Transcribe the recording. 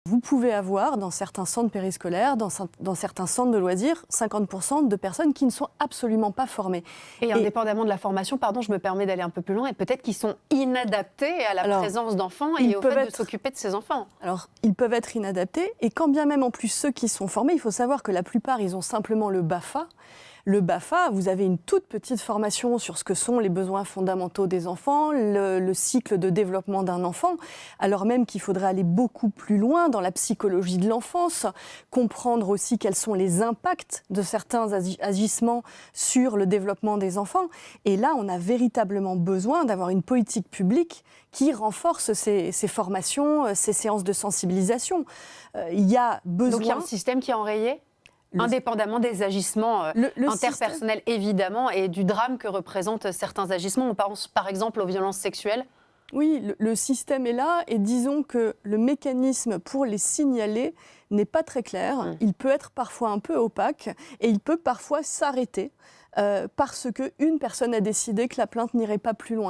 Vous pouvez avoir, dans certains centres périscolaires, dans certains centres de loisirs, 50% de personnes qui ne sont absolument pas formées. Et indépendamment de la formation, pardon, je me permets d'aller un peu plus loin, et peut-être qu'ils sont inadaptés à la présence d'enfants et au fait de s'occuper de ces enfants. Alors, ils peuvent être inadaptés, et quand bien même en plus ceux qui sont formés, il faut savoir que la plupart, ils ont simplement le BAFA. Le BAFA, vous avez une toute petite formation sur ce que sont les besoins fondamentaux des enfants, le cycle de développement d'un enfant, alors même qu'il faudrait aller beaucoup plus loin dans la psychologie de l'enfance, comprendre aussi quels sont les impacts de certains agissements sur le développement des enfants. Et là, on a véritablement besoin d'avoir une politique publique qui renforce ces formations, ces séances de sensibilisation. Il y a besoin... Donc il y a un système qui est enrayé ? Indépendamment des agissements interpersonnels, évidemment, et du drame que représentent certains agissements. On pense par exemple aux violences sexuelles. Oui, le système est là, et disons que le mécanisme pour les signaler n'est pas très clair. Il peut être parfois un peu opaque, et il peut parfois s'arrêter parce qu'une personne a décidé que la plainte n'irait pas plus loin.